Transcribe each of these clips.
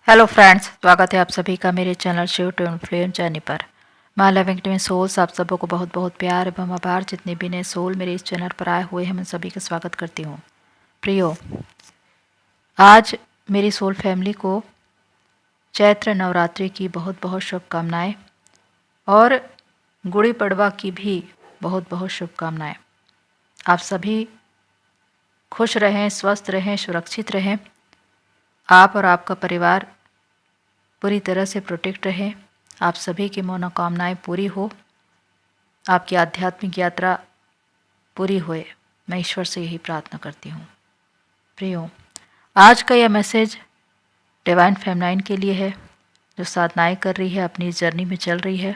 Hello friends, स्वागत है आप सभी का मेरे channel Shiv to influence journey पर। माय लविंग ट्विन सोल्स, आप सबों को बहुत बहुत प्यार एवं आभार। जितने भी नए सोल मेरे इस चैनल पर आए हुए हैं, मैं सभी का स्वागत करती हूँ। प्रियो, आज मेरी सोल फैमिली को चैत्र नवरात्रि की बहुत बहुत शुभकामनाएं और गुड़ी पड़वा की भी बहुत बहुत शुभकामनाएं। आप सभी खुश रहें, स्वस्थ रहें, सुरक्षित रहें। आप और आपका परिवार पूरी तरह से प्रोटेक्ट रहें। आप सभी की मनोकामनाएं पूरी हो, आपकी आध्यात्मिक यात्रा पूरी होए, मैं ईश्वर से यही प्रार्थना करती हूँ। प्रियो, आज का यह मैसेज डिवाइन फेमनाइन के लिए है, जो साधनाएं कर रही है, अपनी जर्नी में चल रही है।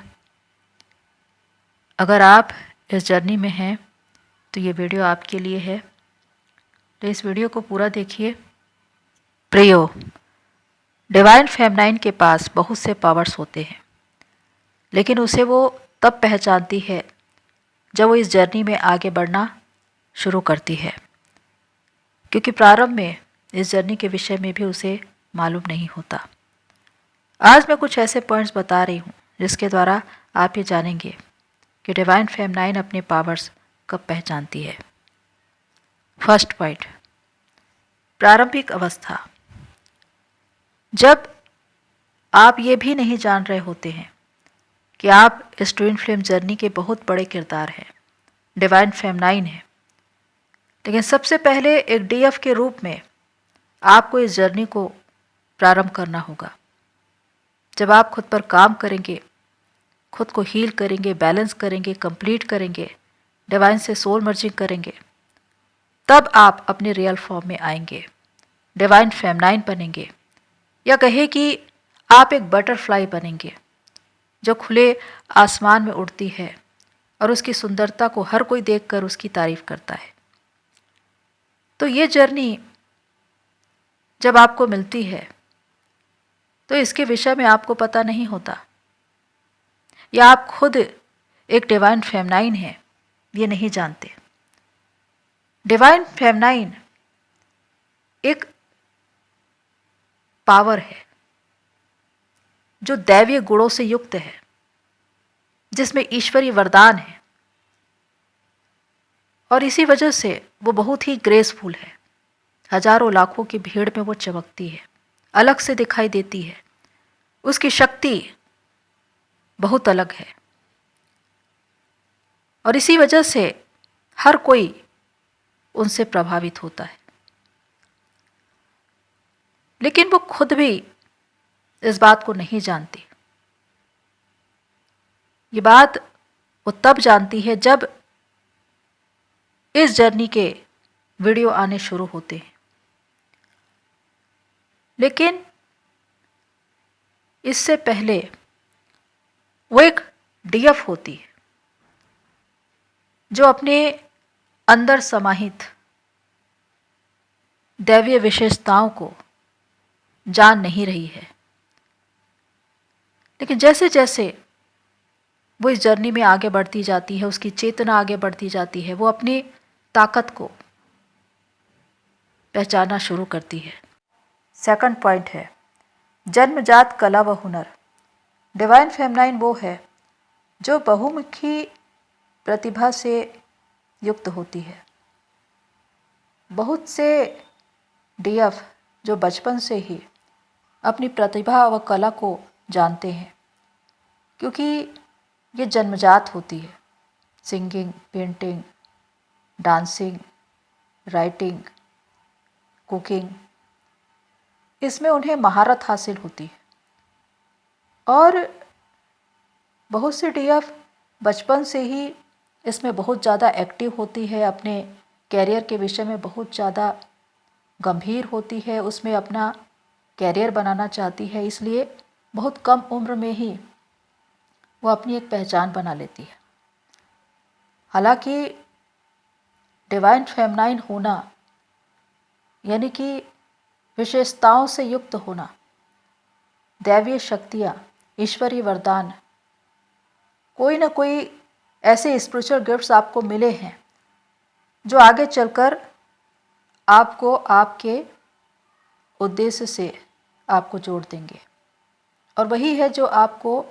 अगर आप इस जर्नी में हैं तो ये वीडियो आपके लिए है, तो इस वीडियो को पूरा देखिए। प्रियो, डिवाइन फेमनाइन के पास बहुत से पावर्स होते हैं, लेकिन उसे वो तब पहचानती है जब वो इस जर्नी में आगे बढ़ना शुरू करती है, क्योंकि प्रारंभ में इस जर्नी के विषय में भी उसे मालूम नहीं होता। आज मैं कुछ ऐसे पॉइंट्स बता रही हूँ जिसके द्वारा आप ये जानेंगे कि डिवाइन फेमनाइन अपने पावर्स कब पहचानती है। फर्स्ट पॉइंट, प्रारंभिक अवस्था। जब आप ये भी नहीं जान रहे होते हैं कि आप इस ट्विन फ्लेम जर्नी के बहुत बड़े किरदार हैं, डिवाइन फेमनाइन है, लेकिन सबसे पहले एक डीएफ के रूप में आपको इस जर्नी को प्रारंभ करना होगा। जब आप खुद पर काम करेंगे, खुद को हील करेंगे, बैलेंस करेंगे, कंप्लीट करेंगे, डिवाइन से सोल मर्जिंग करेंगे, तब आप अपने रियल फॉर्म में आएंगे, डिवाइन फेमनाइन बनेंगे, या कहे कि आप एक बटरफ्लाई बनेंगे जो खुले आसमान में उड़ती है और उसकी सुंदरता को हर कोई देखकर उसकी तारीफ करता है। तो ये जर्नी जब आपको मिलती है तो इसके विषय में आपको पता नहीं होता, या आप खुद एक डिवाइन फेमनाइन हैं ये नहीं जानते। डिवाइन फेमनाइन एक पावर है जो दैवीय गुणों से युक्त है, जिसमें ईश्वरीय वरदान है, और इसी वजह से वो बहुत ही ग्रेसफुल है। हजारों लाखों की भीड़ में वो चमकती है, अलग से दिखाई देती है, उसकी शक्ति बहुत अलग है, और इसी वजह से हर कोई उनसे प्रभावित होता है। लेकिन वो खुद भी इस बात को नहीं जानती। ये बात वो तब जानती है जब इस जर्नी के वीडियो आने शुरू होते हैं। लेकिन इससे पहले वो एक डीएफ होती है जो अपने अंदर समाहित दैवीय विशेषताओं को जान नहीं रही है। लेकिन जैसे जैसे वो इस जर्नी में आगे बढ़ती जाती है, उसकी चेतना आगे बढ़ती जाती है, वो अपनी ताकत को पहचानना शुरू करती है। सेकंड पॉइंट है जन्मजात कला व हुनर। डिवाइन फेमनाइन वो है जो बहुमुखी प्रतिभा से युक्त होती है। बहुत से डीएफ जो बचपन से ही अपनी प्रतिभा व कला को जानते हैं, क्योंकि ये जन्मजात होती है। Singing, painting, dancing, writing, cooking, इसमें उन्हें महारत हासिल होती है। और बहुत से डीएफ बचपन से ही इसमें बहुत ज़्यादा एक्टिव होती है, अपने कैरियर के विषय में बहुत ज़्यादा गंभीर होती है, उसमें अपना कैरियर बनाना चाहती है, इसलिए बहुत कम उम्र में ही वो अपनी एक पहचान बना लेती है। हालांकि डिवाइन फेमनाइन होना यानी कि विशेषताओं से युक्त होना, दैवीय शक्तियाँ, ईश्वरीय वरदान, कोई ना कोई ऐसे स्पिरिचुअल गिफ्ट्स आपको मिले हैं जो आगे चलकर आपको आपके उद्देश्य से आपको जोड़ देंगे। और वही है जो आपको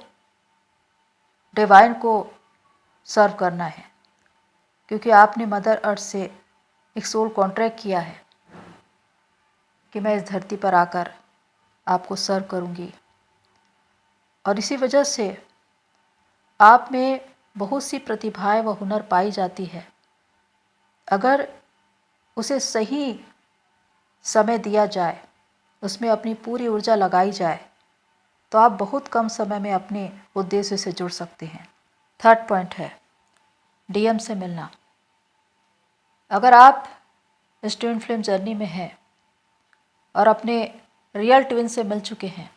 डिवाइन को सर्व करना है, क्योंकि आपने मदर अर्थ से एक सोल कॉन्ट्रैक्ट किया है कि मैं इस धरती पर आकर आपको सर्व करूंगी। और इसी वजह से आप में बहुत सी प्रतिभाएं व हुनर पाई जाती है। अगर उसे सही समय दिया जाए, उसमें अपनी पूरी ऊर्जा लगाई जाए, तो आप बहुत कम समय में अपने उद्देश्य से जुड़ सकते हैं। थर्ड पॉइंट है डीएम से मिलना। अगर आप इस ट्विन फ्लेम जर्नी में हैं और अपने रियल ट्विन से मिल चुके हैं,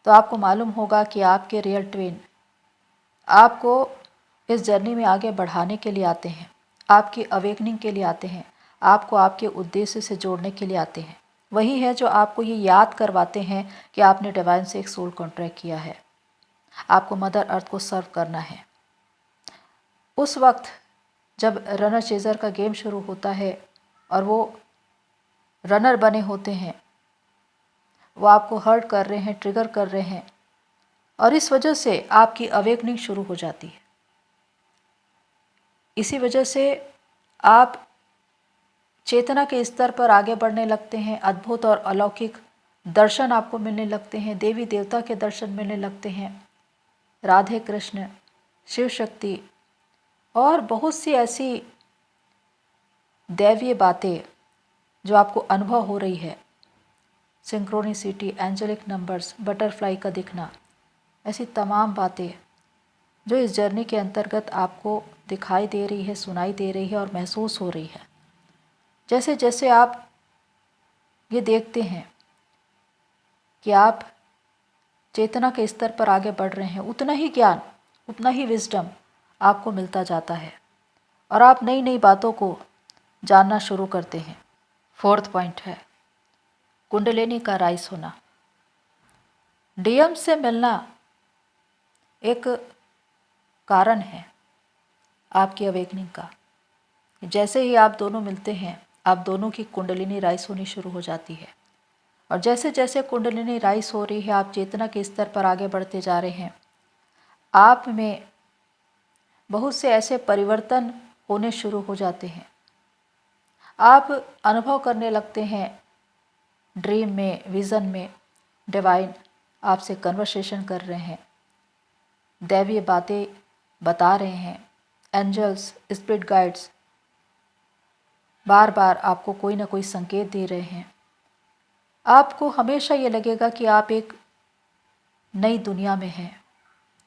तो आपको मालूम होगा कि आपके रियल ट्विन आपको इस जर्नी में आगे बढ़ाने के लिए आते हैं, आपकी अवेकनिंग के लिए आते हैं, आपको आपके उद्देश्य से जोड़ने के लिए आते हैं। वही है जो आपको ये याद करवाते हैं कि आपने डिवाइन से एक सोल कॉन्ट्रैक्ट किया है, आपको मदर अर्थ को सर्व करना है। उस वक्त जब रनर चेजर का गेम शुरू होता है और वो रनर बने होते हैं, वो आपको हर्ट कर रहे हैं, ट्रिगर कर रहे हैं, और इस वजह से आपकी अवेकनिंग शुरू हो जाती है। इसी वजह से आप चेतना के स्तर पर आगे बढ़ने लगते हैं, अद्भुत और अलौकिक दर्शन आपको मिलने लगते हैं, देवी देवता के दर्शन मिलने लगते हैं, राधे कृष्ण, शिव शक्ति और बहुत सी ऐसी दैवीय बातें जो आपको अनुभव हो रही है, सिंक्रोनिसिटी, एंजेलिक नंबर्स, बटरफ्लाई का दिखना, ऐसी तमाम बातें जो इस जर्नी के अंतर्गत आपको दिखाई दे रही है, सुनाई दे रही है और महसूस हो रही है। जैसे जैसे आप ये देखते हैं कि आप चेतना के स्तर पर आगे बढ़ रहे हैं, उतना ही ज्ञान, उतना ही विजडम आपको मिलता जाता है और आप नई नई बातों को जानना शुरू करते हैं। फोर्थ पॉइंट है कुंडलिनी का राइज होना। डीएम से मिलना एक कारण है आपकी अवेकनिंग का। जैसे ही आप दोनों मिलते हैं, आप दोनों की कुंडलिनी राइज होनी शुरू हो जाती है और जैसे जैसे कुंडलिनी राइज हो रही है, आप चेतना के स्तर पर आगे बढ़ते जा रहे हैं। आप में बहुत से ऐसे परिवर्तन होने शुरू हो जाते हैं। आप अनुभव करने लगते हैं ड्रीम में, विज़न में डिवाइन आपसे कन्वर्सेशन कर रहे हैं, दैवीय बातें बता रहे हैं, एंजल्स, स्पिरिट गाइड्स बार बार आपको कोई ना कोई संकेत दे रहे हैं। आपको हमेशा ये लगेगा कि आप एक नई दुनिया में हैं,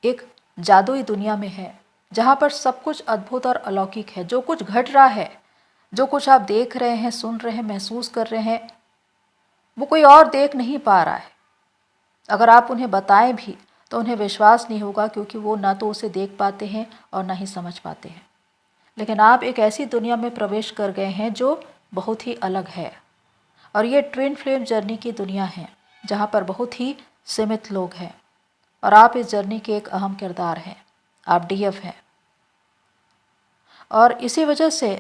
एक जादुई दुनिया में हैं, जहाँ पर सब कुछ अद्भुत और अलौकिक है। जो कुछ घट रहा है, जो कुछ आप देख रहे हैं, सुन रहे हैं, महसूस कर रहे हैं, वो कोई और देख नहीं पा रहा है। अगर आप उन्हें बताएं भी तो उन्हें विश्वास नहीं होगा, क्योंकि वो ना तो उसे देख पाते हैं और ना ही समझ पाते हैं। लेकिन आप एक ऐसी दुनिया में प्रवेश कर गए हैं जो बहुत ही अलग है, और ये ट्विन फ्लेम जर्नी की दुनिया है जहाँ पर बहुत ही सीमित लोग हैं और आप इस जर्नी के एक अहम किरदार हैं। आप डीएफ हैं। और इसी वजह से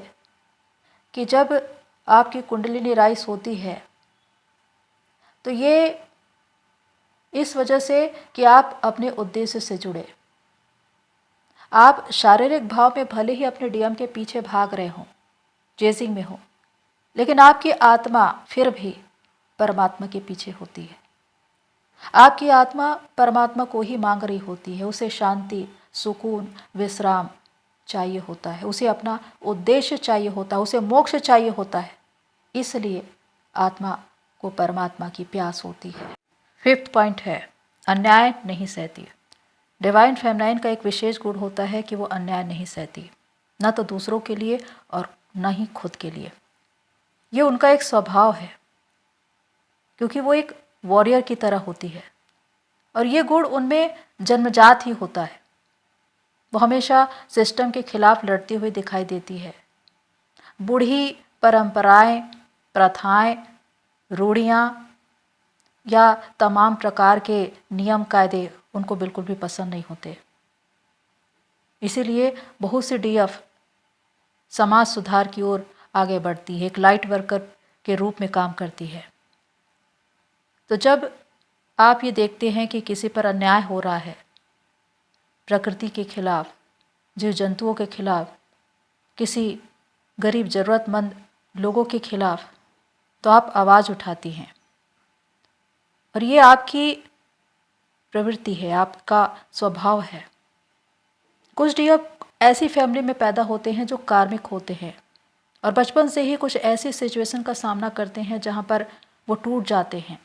कि जब आपकी कुंडलिनी राइज होती है, तो ये इस वजह से कि आप अपने उद्देश्य से जुड़े। आप शारीरिक भाव में भले ही अपने डीएम के पीछे भाग रहे हों, चेजिंग में हो, लेकिन आपकी आत्मा फिर भी परमात्मा के पीछे होती है। आपकी आत्मा परमात्मा को ही मांग रही होती है। उसे शांति, सुकून, विश्राम चाहिए होता है, उसे अपना उद्देश्य चाहिए होता है, उसे मोक्ष चाहिए होता है। इसलिए आत्मा को परमात्मा की प्यास होती है। फिफ्थ पॉइंट है अन्याय नहीं सहती। डिवाइन फेमिनाइन का एक विशेष गुण होता है कि वो अन्याय नहीं सहती, न तो दूसरों के लिए और न ही खुद के लिए। ये उनका एक स्वभाव है, क्योंकि वो एक वॉरियर की तरह होती है और ये गुण उनमें जन्मजात ही होता है। वो हमेशा सिस्टम के खिलाफ लड़ती हुई दिखाई देती है। बूढ़ी परंपराएं, प्रथाएं, रूढ़ियाँ या तमाम प्रकार के नियम कायदे उनको बिल्कुल भी पसंद नहीं होते। इसीलिए बहुत सी डीएफ समाज सुधार की ओर आगे बढ़ती है, एक लाइट वर्कर के रूप में काम करती है। तो जब आप ये देखते हैं कि किसी पर अन्याय हो रहा है, प्रकृति के खिलाफ, जीव जंतुओं के खिलाफ, किसी गरीब ज़रूरतमंद लोगों के खिलाफ, तो आप आवाज़ उठाती हैं। और ये आपकी प्रवृत्ति है, आपका स्वभाव है। कुछ डियर ऐसी फैमिली में पैदा होते हैं जो कार्मिक होते हैं और बचपन से ही कुछ ऐसी सिचुएशन का सामना करते हैं जहाँ पर वो टूट जाते हैं,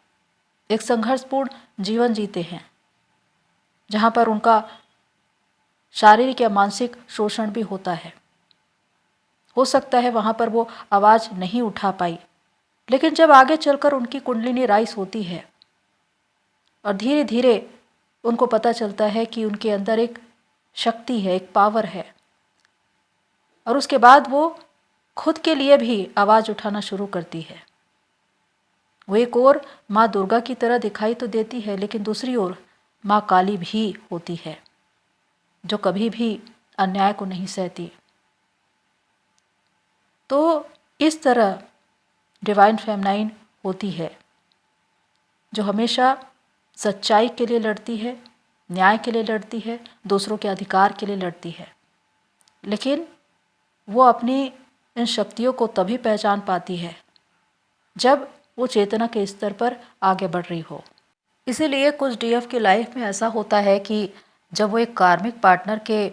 एक संघर्षपूर्ण जीवन जीते हैं, जहाँ पर उनका शारीरिक या मानसिक शोषण भी होता है। हो सकता है वहाँ पर वो आवाज़ नहीं उठा पाई, लेकिन जब आगे चलकर उनकी कुंडलिनी राइज होती है और धीरे धीरे उनको पता चलता है कि उनके अंदर एक शक्ति है, एक पावर है, और उसके बाद वो खुद के लिए भी आवाज़ उठाना शुरू करती है। वो एक और माँ दुर्गा की तरह दिखाई तो देती है, लेकिन दूसरी ओर माँ काली भी होती है, जो कभी भी अन्याय को नहीं सहती। तो इस तरह डिवाइन फेमिनाइन होती है, जो हमेशा सच्चाई के लिए लड़ती है, न्याय के लिए लड़ती है, दूसरों के अधिकार के लिए लड़ती है। लेकिन वो अपनी इन शक्तियों को तभी पहचान पाती है जब वो चेतना के स्तर पर आगे बढ़ रही हो। इसीलिए कुछ डीएफ की लाइफ में ऐसा होता है कि जब वो एक कार्मिक पार्टनर के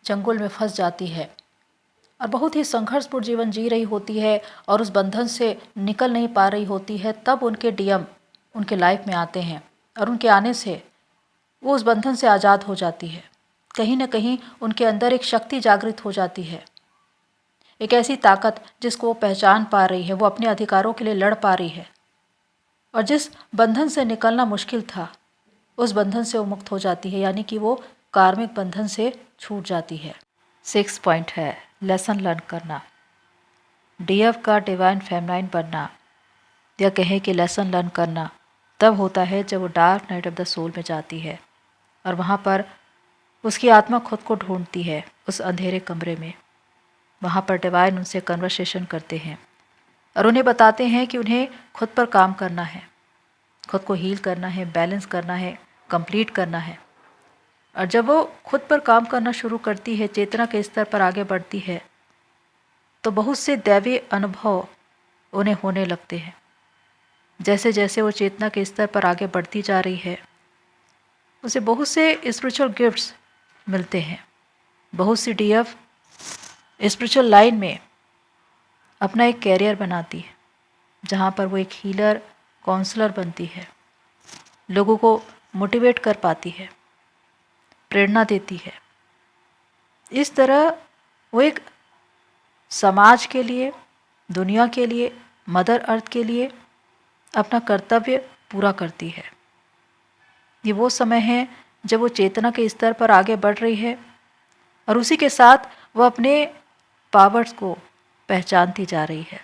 चंगुल में फंस जाती है और बहुत ही संघर्षपूर्ण जीवन जी रही होती है और उस बंधन से निकल नहीं पा रही होती है, तब उनके डीएम उनके लाइफ में आते हैं और उनके आने से वो उस बंधन से आज़ाद हो जाती है। कहीं न कहीं उनके अंदर एक शक्ति जागृत हो जाती है, एक ऐसी ताकत जिसको वो पहचान पा रही है, वो अपने अधिकारों के लिए लड़ पा रही है, और जिस बंधन से निकलना मुश्किल था उस बंधन से वो मुक्त हो जाती है, यानी कि वो कार्मिक बंधन से छूट जाती है। 6 पॉइंट है लेसन लर्न करना। डीएफ का डिवाइन फेमिनाइन बनना या कहें कि लेसन लर्न करना तब होता है जब वो dark night of the soul में जाती है और वहाँ पर उसकी आत्मा खुद को ढूंढती है उस अंधेरे कमरे में। वहाँ पर डिवाइन उनसे कन्वर्सेशन करते हैं और उन्हें बताते हैं कि उन्हें खुद पर काम करना है, खुद को हील करना है, बैलेंस करना है, कंप्लीट करना है। और जब वो खुद पर काम करना शुरू करती है, चेतना के स्तर पर आगे बढ़ती है, तो बहुत से दैवीय अनुभव उन्हें होने लगते हैं। जैसे जैसे वो चेतना के स्तर पर आगे बढ़ती जा रही है, उसे बहुत से स्पिरिचुअल गिफ्ट्स मिलते हैं। बहुत सी डीएफ स्पिरिचुअल लाइन में अपना एक कैरियर बनाती है, जहाँ पर वो एक हीलर, काउंसलर बनती है, लोगों को मोटिवेट कर पाती है, प्रेरणा देती है। इस तरह वो एक समाज के लिए, दुनिया के लिए, मदर अर्थ के लिए अपना कर्तव्य पूरा करती है। ये वो समय है जब वो चेतना के स्तर पर आगे बढ़ रही है और उसी के साथ वो अपने पावर्स को पहचानती जा रही है,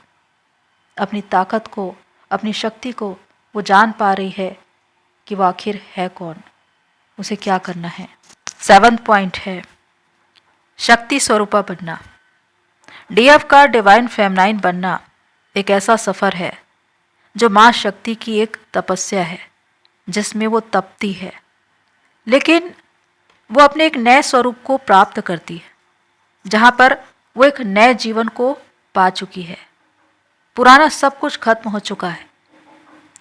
अपनी ताकत को, अपनी शक्ति को वो जान पा रही है कि वो आखिर है कौन, उसे क्या करना है। 7 पॉइंट है शक्ति स्वरूपा बनना। डीएफ का डिवाइन फेमिनाइन बनना एक ऐसा सफ़र है जो माँ शक्ति की एक तपस्या है, जिसमें वो तपती है, लेकिन वो अपने एक नए स्वरूप को प्राप्त करती है, जहाँ पर वो एक नए जीवन को पा चुकी है। पुराना सब कुछ खत्म हो चुका है,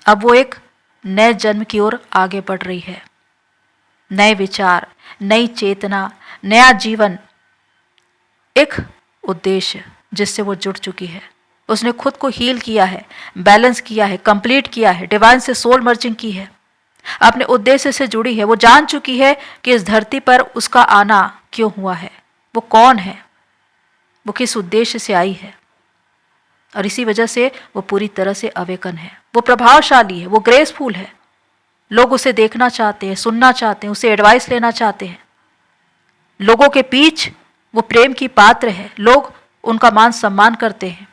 अब वो एक नए जन्म की ओर आगे बढ़ रही है। नए विचार, नई चेतना, नया जीवन, एक उद्देश्य जिससे वो जुड़ चुकी है। उसने खुद को हील किया है, बैलेंस किया है, कंप्लीट किया है, डिवाइन से सोल मर्जिंग की है, अपने उद्देश्य से जुड़ी है। वो जान चुकी है कि इस धरती पर उसका आना क्यों हुआ है, वो कौन है, वो किस उद्देश्य से आई है, और इसी वजह से वो पूरी तरह से अवेकन है। वो प्रभावशाली है, वो ग्रेसफुल है। लोग उसे देखना चाहते हैं, सुनना चाहते हैं, उसे एडवाइस लेना चाहते हैं। लोगों के बीच वो प्रेम की पात्र है, लोग उनका मान सम्मान करते हैं,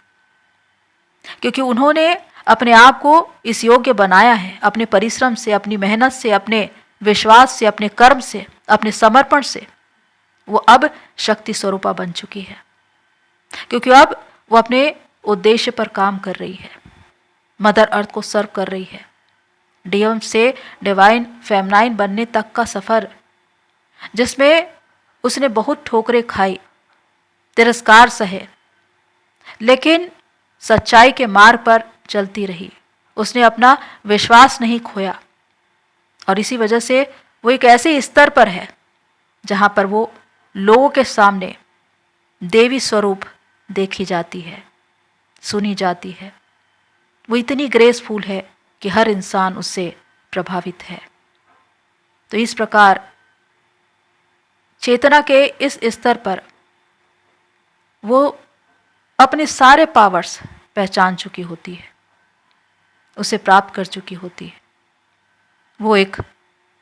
क्योंकि उन्होंने अपने आप को इस योग्य बनाया है, अपने परिश्रम से, अपनी मेहनत से, अपने विश्वास से, अपने कर्म से, अपने समर्पण से। वो अब शक्ति स्वरूपा बन चुकी है, क्योंकि अब वो अपने उद्देश्य पर काम कर रही है, मदर अर्थ को सर्व कर रही है, डीएम से डिवाइन फेमनाइन बनने तक का सफ़र, जिसमें उसने बहुत ठोकरें खाई, तिरस्कार सहे, लेकिन सच्चाई के मार्ग पर चलती रही। उसने अपना विश्वास नहीं खोया और इसी वजह से वो एक ऐसे स्तर पर है जहाँ पर वो लोगों के सामने देवी स्वरूप देखी जाती है, सुनी जाती है। वो इतनी ग्रेसफुल है कि हर इंसान उससे प्रभावित है। तो इस प्रकार चेतना के इस स्तर पर वो अपने सारे पावर्स पहचान चुकी होती है, उसे प्राप्त कर चुकी होती है। वो एक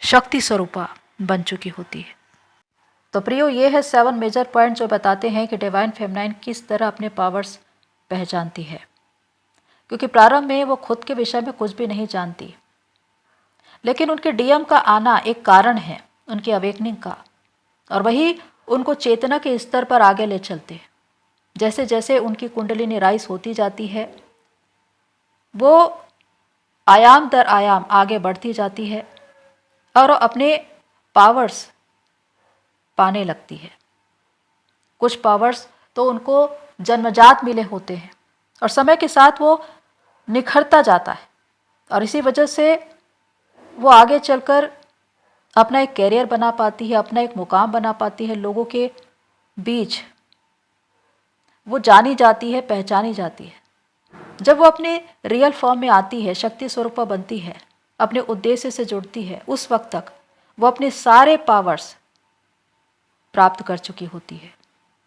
शक्ति स्वरूपा बन चुकी होती है। तो प्रियो, ये है 7 मेजर पॉइंट जो बताते हैं कि डिवाइन फेमनाइन किस तरह अपने पावर्स पहचानती है। क्योंकि प्रारंभ में वो खुद के विषय में कुछ भी नहीं जानती, लेकिन उनके डीएम का आना एक कारण है उनकी अवेकनिंग का, और वही उनको चेतना के स्तर पर आगे ले चलते हैं। जैसे जैसे उनकी कुंडलिनी राइज होती जाती है, वो आयाम दर आयाम आगे बढ़ती जाती है और अपने पावर्स पाने लगती है। कुछ पावर्स तो उनको जन्मजात मिले होते हैं और समय के साथ वो निखरता जाता है, और इसी वजह से वो आगे चलकर अपना एक कैरियर बना पाती है, अपना एक मुकाम बना पाती है। लोगों के बीच वो जानी जाती है, पहचानी जाती है। जब वो अपने रियल फॉर्म में आती है, शक्ति स्वरूपा बनती है, अपने उद्देश्य से जुड़ती है, उस वक्त तक वो अपने सारे पावर्स प्राप्त कर चुकी होती है।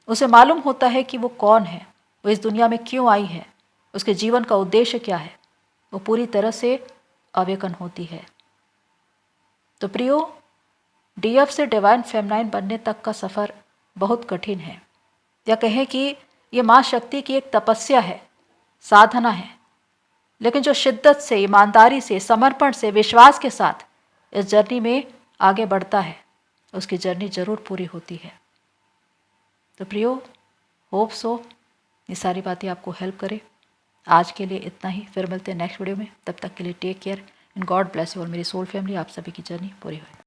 उसे मालूम होता है कि वो कौन है, वो इस दुनिया में क्यों आई है, उसके जीवन का उद्देश्य क्या है। वो पूरी तरह से अवेकन होती है। तो प्रियो, डीएफ से डिवाइन फेमनाइन बनने तक का सफ़र बहुत कठिन है, या कहें कि ये माँ शक्ति की एक तपस्या है, साधना है। लेकिन जो शिद्दत से, ईमानदारी से, समर्पण से, विश्वास के साथ इस जर्नी में आगे बढ़ता है, उसकी जर्नी जरूर पूरी होती है। तो प्रियो, होप सो ये सारी बातें आपको हेल्प करें। आज के लिए इतना ही, फिर मिलते हैं नेक्स्ट वीडियो में। तब तक के लिए take care and God bless you all. मेरी सोल फैमिली, आप सभी की जर्नी पूरी हो।